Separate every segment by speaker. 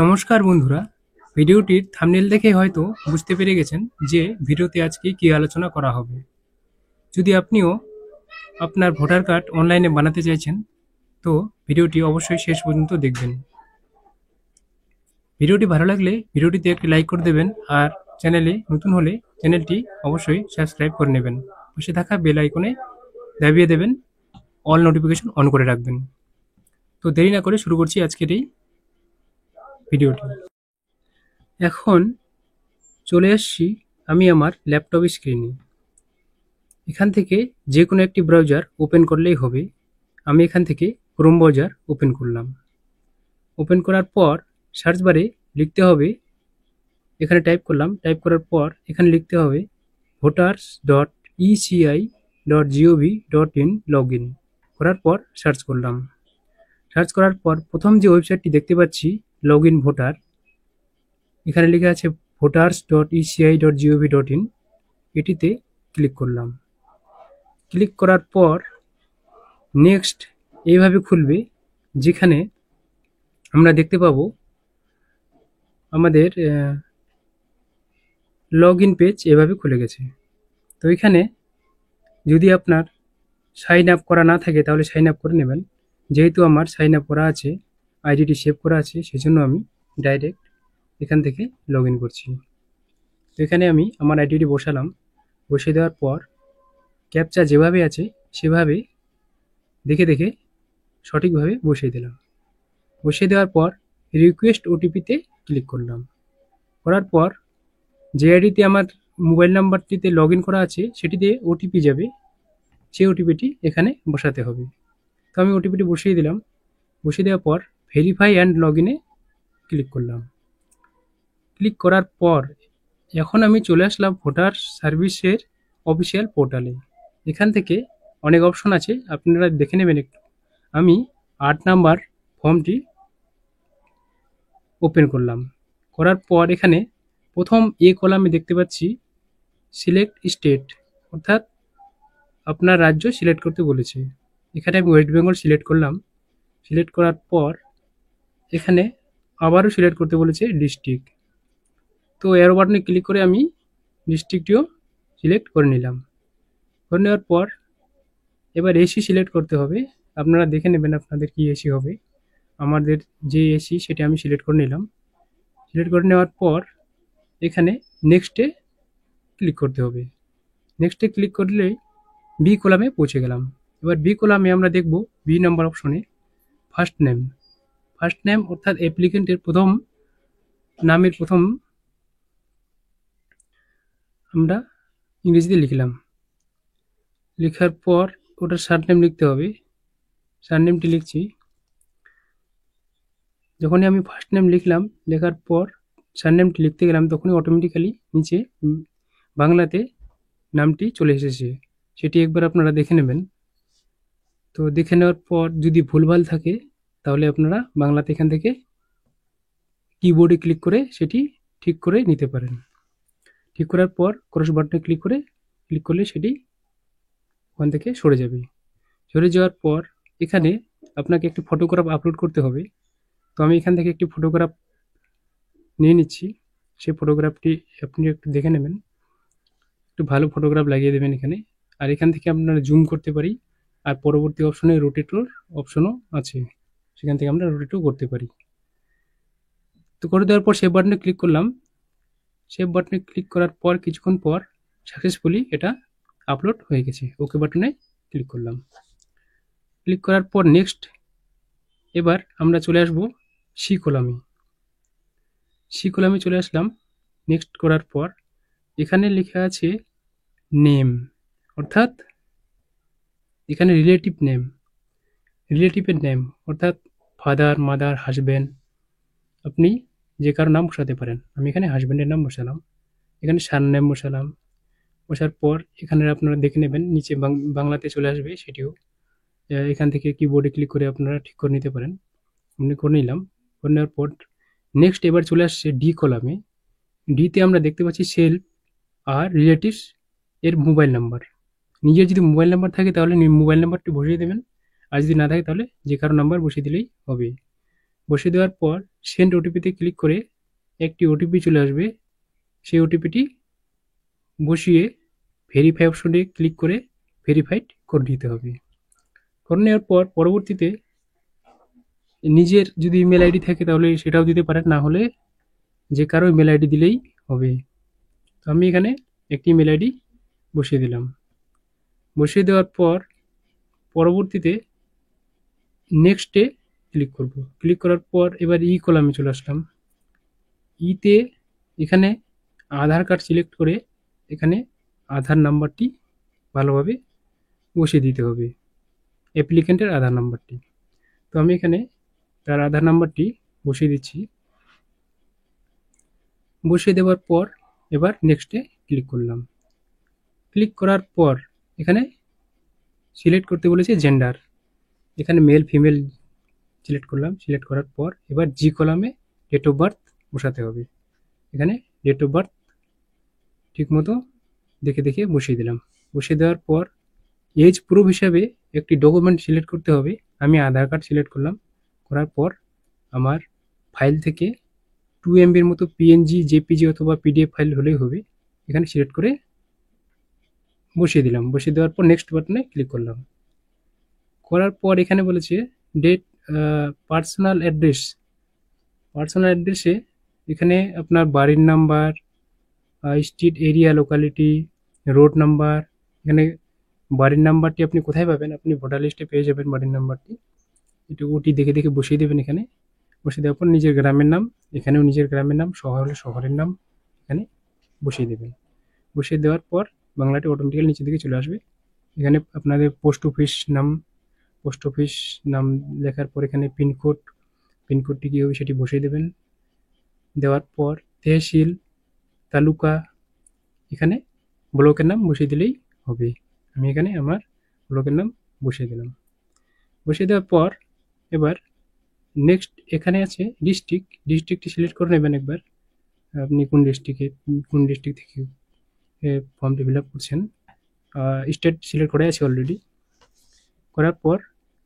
Speaker 1: নমস্কার বন্ধুরা, ভিডিওটির থাম্বনেল দেখে হয়তো বুঝতে পেরে গেছেন যে ভিডিওতে আজকে কী আলোচনা করা হবে। যদি আপনিও আপনার ভোটার কার্ড অনলাইনে বানাতে চাইছেন, তো ভিডিওটি অবশ্যই শেষ পর্যন্ত দেখবেন। ভিডিওটি ভালো লাগলে ভিডিওটিতে একটি লাইক করে দেবেন, আর চ্যানেলে নতুন হলে চ্যানেলটি অবশ্যই সাবস্ক্রাইব করে নেবেন। পাশে থাকা বেল আইকনে দাবিয়ে দেবেন, অল নোটিফিকেশন অন করে রাখবেন। তো দেরি না করে শুরু করছি আজকের এই ভিডিওটি। এখন চলে এসেছি আমি আমার ল্যাপটপের স্ক্রিনে। এখান থেকে যে কোনো একটি ব্রাউজার ওপেন করলেই হবে। আমি এখান থেকে ক্রোম ব্রাউজার ওপেন করলাম। ওপেন করার পর সার্চ বারে লিখতে হবে, এখানে টাইপ করলাম। টাইপ করার পর এখানে লিখতে হবে voters.eci.gov.in লগ ইন। করার পর সার্চ করলাম। সার্চ করার পর প্রথম যে ওয়েবসাইটটি দেখতে পাচ্ছি, লগ ইন ভোটার, এখানে লেখা আছে voters.eci.gov.in, এটিতে ক্লিক করলাম। ক্লিক করার পর নেক্সট এইভাবে খুলবে, যেখানে আমরা দেখতে পাবো আমাদের লগ ইন পেজ এভাবে খুলে গেছে। তো এখানে যদি আপনার সাইন আপ করা না থাকে তাহলে সাইন আপ করে নেবেন। যেহেতু আমার সাইন আপ করা আছে, আইডিটি সেভ করা আছে, সেজন্য আমি ডাইরেক্ট এখান থেকে লগ ইন করছি। তো এখানে আমি আমার আইডিটি বসালাম। বসিয়ে দেওয়ার পর ক্যাপচা যেভাবে আছে সেভাবে দেখে দেখে সঠিকভাবে বসিয়ে দিলাম। বসিয়ে দেওয়ার পর রিকোয়েস্ট ওটিপিতে ক্লিক করলাম। করার পর যে আইডিতে আমার মোবাইল নাম্বারটিতে লগ ইন করা আছে সেটিতে ওটিপি যাবে, সেই ওটিপিটি এখানে বসাতে হবে। তো আমি ওটিপিটি বসিয়ে দিলাম। বসিয়ে দেওয়ার পর ভেরিফাই অ্যান্ড লগ ইনে ক্লিক করলাম। ক্লিক করার পর এখন আমি চলে আসলাম ভোটার সার্ভিসের অফিসিয়াল পোর্টালে। এখান থেকে অনেক অপশন আছে, আপনারা দেখে নেবেন একটু। আমি 8 নাম্বার ফর্মটি ওপেন করলাম। করার পর এখানে প্রথম কলামে দেখতে পাচ্ছি সিলেক্ট স্টেট, অর্থাৎ আপনার রাজ্য সিলেক্ট করতে বলেছে। এখানে আমি ওয়েস্ট বেঙ্গল সিলেক্ট করলাম। সিলেক্ট করার পর এখানে আবারও সিলেক্ট করতে বলেছে ডিস্ট্রিক্ট। তো অ্যারো বাটনে ক্লিক করে আমি ডিস্ট্রিক্টটিও সিলেক্ট করে নিলাম। করে নেওয়ার পর এবার এসি সিলেক্ট করতে হবে। আপনারা দেখে নেবেন আপনাদের কি এসি হবে। আমাদের যে এসি সেটা আমি সিলেক্ট করে নিলাম। সিলেক্ট করে নেওয়ার পর এখানে নেক্সটে ক্লিক করতে হবে। নেক্সটে ক্লিক করলেই বি কলামে পৌঁছে গেলাম। এবার বি কলামে আমরা দেখব বি নাম্বার অপশনে ফার্স্ট নেম। ফার্স্ট নেম অর্থাৎ অ্যাপ্লিকেন্টের প্রথম নামের প্রথম আমরা ইংরেজিতে লিখলাম। লেখার পর ওটার সারনেম লিখতে হবে। সারনেমটি লিখছি। যখনই আমি ফার্স্ট নেম লিখলাম, লেখার পর সারনেমটি লিখতে গেলাম, তখনই অটোমেটিক্যালি নিচে বাংলাতে নামটি চলে এসেছে। সেটি একবার আপনারা দেখে নেবেন। তো দেখে নেওয়ার পর যদি ভুলভাল থাকে তাহলে আপনারা বাংলাতে এখান থেকে কিবোর্ডে ক্লিক করে সেটি ঠিক করে নিতে পারেন। ঠিক করার পর ক্রস বাটনে ক্লিক করলে সেটি ওখান থেকে সরে যাবে। সরে যাওয়ার পর এখানে আপনাকে একটি ফটোগ্রাফ আপলোড করতে হবে। তো আমি এখান থেকে একটি ফটোগ্রাফ নিয়ে নিচ্ছি। সেই ফটোগ্রাফটি আপনি একটু দেখে নেবেন। একটু ভালো ফটোগ্রাফ লাগিয়ে দেবেন এখানে। আর এখান থেকে আপনারা জুম করতে পারি, আর পরবর্তী অপশনে রোটেটর অপশনও আছে, সেখান থেকে আমরা রোটেটও করতে পারি। তো করে দেওয়ার পর সেভ বাটনে ক্লিক করলাম। সেভ বাটনে ক্লিক করার পর কিছুক্ষণ পর সাকসেসফুলি এটা আপলোড হয়ে গেছে। ওকে বাটনে ক্লিক করলাম। ক্লিক করার পর নেক্সট, এবার আমরা চলে আসব সি কলামে। সি কলামে চলে আসলাম। নেক্সট করার পর এখানে লেখা আছে নেম, অর্থাৎ এখানে রিলেটিভ নেম, রিলেটিভের নেম অর্থাৎ ফাদার, মাদার, হাজব্যান্ড, আপনি যে কারো নাম বসাতে পারেন। আমি এখানে হাজব্যান্ডের নাম বসালাম। এখানে সার নেম বসালাম। বসার পর এখানে আপনারা দেখে নেবেন নিচে বাংলাতে চলে আসবে সেটিও। এখান থেকে কিবোর্ডে ক্লিক করে আপনারা ঠিক করে নিতে পারেন। আমি করে নিলাম। করে নেওয়ার পর নেক্সট এবার চলে আসছে ডি কলামে। ডিতে আমরা দেখতে পাচ্ছি সেলফ আর রিলেটিভস এর মোবাইল নাম্বার। নিজের যদি মোবাইল নাম্বার থাকে তাহলে মোবাইল নাম্বারটি বসিয়ে দেবেন, আর যদি না থাকে তাহলে যে কারো নাম্বার বসিয়ে দিলেই হবে। বসিয়ে দেওয়ার পর সেন্ড ওটিপিতে ক্লিক করে একটি ওটিপি চলে আসবে, সেই ওটিপিটি বসিয়ে ভেরিফাই অপশনে ক্লিক করে ভেরিফাইড করে নিতে হবে। করে নেওয়ার পর পরবর্তীতে নিজের যদি ইমেল আইডি থাকে তাহলে সেটাও দিতে পারেন, না হলে যে কারো ইমেল আইডি দিলেই হবে। তো আমি এখানে একটি ইমেল আইডি বসিয়ে দিলাম। বসিয়ে দেওয়ার পর পরবর্তীতে নেক্সটে ক্লিক করব। ক্লিক করার পর এবার কলামে চলে আসলাম। তে এখানে আধার কার্ড সিলেক্ট করে এখানে আধার নাম্বারটি ভালোভাবে বসিয়ে দিতে হবে, অ্যাপ্লিক্যান্টের আধার নাম্বারটি। তো আমি এখানে তার আধার নাম্বারটি বসিয়ে দিচ্ছি। বসিয়ে দেওয়ার পর এবার নেক্সটে ক্লিক করলাম। ক্লিক করার পর এখানে সিলেক্ট করতে বলেছে জেন্ডার, এখানে মেল ফিমেল সিলেক্ট করলাম। সিলেক্ট করার পর এবার জি কলামে ডেট অফ বার্থ বসাতে হবে। এখানে ডেট অফ বার্থ ঠিকমতো দেখে দেখে বসিয়ে দিলাম। বসিয়ে দেওয়ার পর এজ প্রুফ হিসাবে একটি ডকুমেন্ট সিলেক্ট করতে হবে। আমি আধার কার্ড সিলেক্ট করলাম। করার পর আমার ফাইল থেকে 2 MBর মতো পিএনজি, জেপিজি অথবা পিডিএফ ফাইল হলেই হবে। এখানে সিলেক্ট করে বসিয়ে দিলাম। বসিয়ে দেওয়ার পর নেক্সট বাটনে ক্লিক করলাম। করার পর এখানে বলেছে ডেট পার্সোনাল অ্যাড্রেস। পার্সোনাল অ্যাড্রেসে এখানে আপনার বাড়ির number, street area locality, road number. এখানে বাড়ির নাম্বারটি আপনি কোথায় পাবেন? আপনি ভোটার লিস্টে পেয়ে যাবেন বাড়ির নাম্বারটি। একটু ওটি দেখে দেখে বসিয়ে দেবেন এখানে। বসিয়ে দেওয়ার পর নিজের গ্রামের নাম, এখানেও নিজের গ্রামের নাম, শহর হলে শহরের নাম এখানে বসিয়ে দেবেন। বসিয়ে দেওয়ার পর বাংলাটি অটোমেটিক্যালি নিচের দিকে চলে আসবে। এখানে আপনাদের পোস্ট অফিস নাম লেখার পর এখানে পিনকোডটি কী হবে সেটি বসিয়ে দেবেন। দেওয়ার পর তহসিল, তালুকা, এখানে ব্লকের নাম বসিয়ে দিলেই হবে। আমি এখানে আমার ব্লকের নাম বসিয়ে দিলাম। বসিয়ে দেওয়ার পর এবার নেক্সট এখানে আছে ডিস্ট্রিক্টটি সিলেক্ট করে নেবেন একবার। আপনি কোন ডিস্ট্রিক্ট থেকে ফর্মটি ফিল আপ করছেন। স্টেট সিলেক্ট করা আছে অলরেডি। করার পর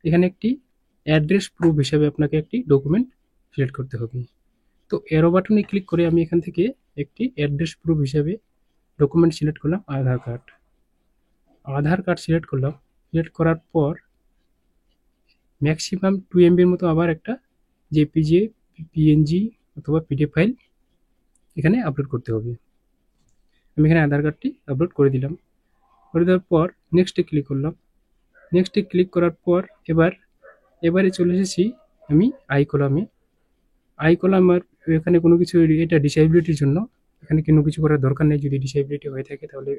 Speaker 1: এখানে একটি অ্যাড্রেস প্রুফ হিসাবে আপনাকে একটি ডকুমেন্ট সিলেক্ট করতে হবে। তো এরো বাটনে ক্লিক করে আমি এখান থেকে একটি অ্যাড্রেস প্রুফ হিসাবে ডকুমেন্ট সিলেক্ট করলাম আধার কার্ড সিলেক্ট করলাম। সিলেক্ট করার পর ম্যাক্সিমাম 2 MBর মতো আবার একটা জেপিজি, পিএনজি অথবা পিডিএফ ফাইল এখানে আপলোড করতে হবে। আমি এখানে আধার কার্ডটি আপলোড করে দিলাম। করে দেওয়ার পর নেক্সটে ক্লিক করলাম। নেক্সটে ক্লিক করার পর এবারে চলে এসেছি আমি আই কলামের এখানে কোনো কিছু, এটা ডিসেবিলিটির জন্য, এখানে কোনো কিছু করার দরকার নেই। যদি ডিসেবিলিটি হয়ে থাকে তাহলে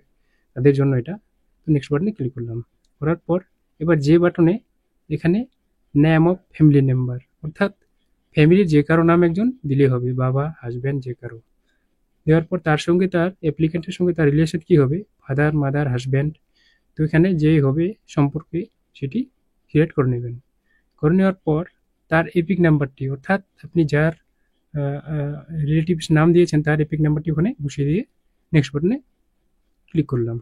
Speaker 1: তাদের জন্য এটা। তো নেক্সট বাটনে ক্লিক করলাম। করার পর এবার যে বাটনে এখানে নেম অফ ফ্যামিলি মেম্বার, অর্থাৎ ফ্যামিলির যে কারো নাম একজন দিলেই হবে, বাবা, হাজব্যান্ড, যে কারো। দেওয়ার পর তার সঙ্গে তার অ্যাপ্লিকেন্টের সঙ্গে তার রিলেশন কী হবে, ফাদার, মাদার, হাজব্যান্ড। তো এখানে যেই হবে সম্পর্কে সেটি সিলেক্ট করে নেবেন। করে নেওয়ার পর তার এপিক নাম্বারটি, অর্থাৎ আপনি যার রিলেটিভস নাম দিয়েছেন তার এপিক নাম্বারটি ওখানে বসিয়ে দিয়ে নেক্সট বাটনে ক্লিক করলাম।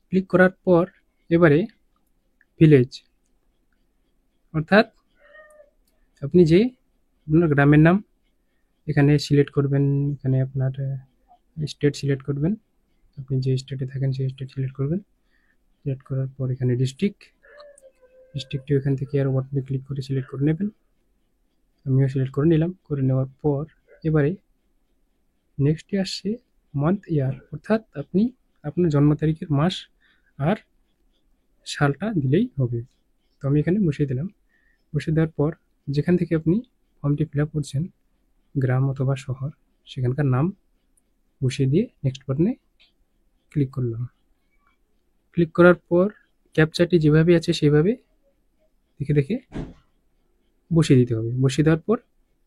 Speaker 1: ক্লিক করার পর এবারে ভিলেজ, অর্থাৎ আপনি যে আপনার গ্রামের নাম এখানে সিলেক্ট করবেন। এখানে আপনার স্টেট সিলেক্ট করবেন, আপনি যে স্টেটে থাকেন সেই স্টেট সিলেক্ট করবেন। সিলেক্ট করার পর এখানে ডিস্ট্রিক্টটি এখান থেকে আরও বাটনে ক্লিক করে সিলেক্ট করে নেবেন। আমিও সিলেক্ট করে নিলাম। করে নেওয়ার পর এবারে নেক্সটে আসছে মান্থ ইয়ার, অর্থাৎ আপনি আপনার জন্ম তারিখের মাস আর সালটা দিলেই হবে। তো আমি এখানে বসিয়ে দিলাম। বসিয়ে দেওয়ার পর যেখান থেকে আপনি ফর্মটি ফিল আপ করছেন, গ্রাম অথবা শহর, সেখানকার নাম বসিয়ে দিয়ে নেক্সট বাটনে ক্লিক করলাম। ক্লিক করার পর ক্যাপচাটি যেভাবে আছে সেভাবে দেখে দেখে বসিয়ে দিতে হবে। বসিয়ে দেওয়ার পর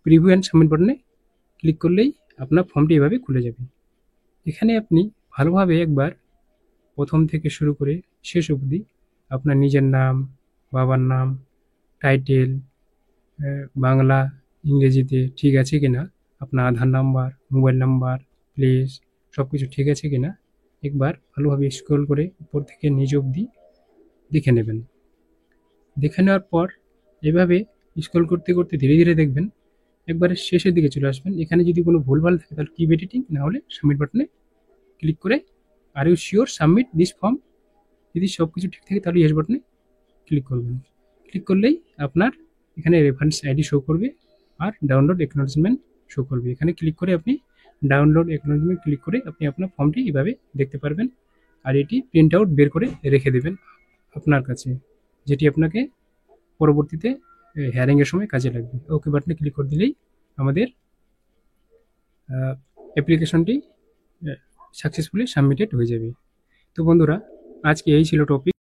Speaker 1: প্রিভিউ অ্যান্ড সাবমিট বাটনে ক্লিক করলেই আপনার ফর্মটি এভাবে খুলে যাবে। এখানে আপনি ভালোভাবে একবার প্রথম থেকে শুরু করে শেষ অবধি আপনার নিজের নাম, বাবার নাম, টাইটেল, বাংলা, ইংরেজিতে ঠিক আছে কিনা, আপনার আধার নাম্বার, মোবাইল নাম্বার, প্লেস সব কিছু ঠিক আছে কিনা একবার ভালোভাবে স্ক্রল করে উপর থেকে নিচ অবধি দেখে নেবেন। দেখে নেওয়ার পর এভাবে স্ক্রল করতে করতে ধীরে ধীরে দেখবেন একবারে শেষের দিকে চলে আসবেন। এখানে যদি কোনো ভুলভাল থাকে তাহলে কিপ এডিটিং, না হলে সাবমিট বাটনে ক্লিক করে are you sure submit this form, যদি সব কিছু ঠিক থাকে তাহলে ইয়েস বাটনে ক্লিক করবেন। ক্লিক করলেই আপনার এখানে রেফারেন্স আইডি শো করবে আর ডাউনলোড একনলেজমেন্ট শো করবে। এখানে ক্লিক করে আপনি ডাউনলোড একনলেজমেন্ট ক্লিক করে আপনি আপনার ফর্মটি এভাবে দেখতে পারবেন। আর এটি প্রিন্ট আউট বের করে রেখে দেবেন আপনার কাছে, যেটি আপনাকে পরবর্তীতে হেয়ারিংয়ের সময় কাজে লাগবে। ওকে বাটনে ক্লিক করে দিলেই আমাদের অ্যাপ্লিকেশনটি সাকসেসফুলি সাবমিটেড হয়ে যাবে। তো বন্ধুরা, আজকে এই ছিল টপিক।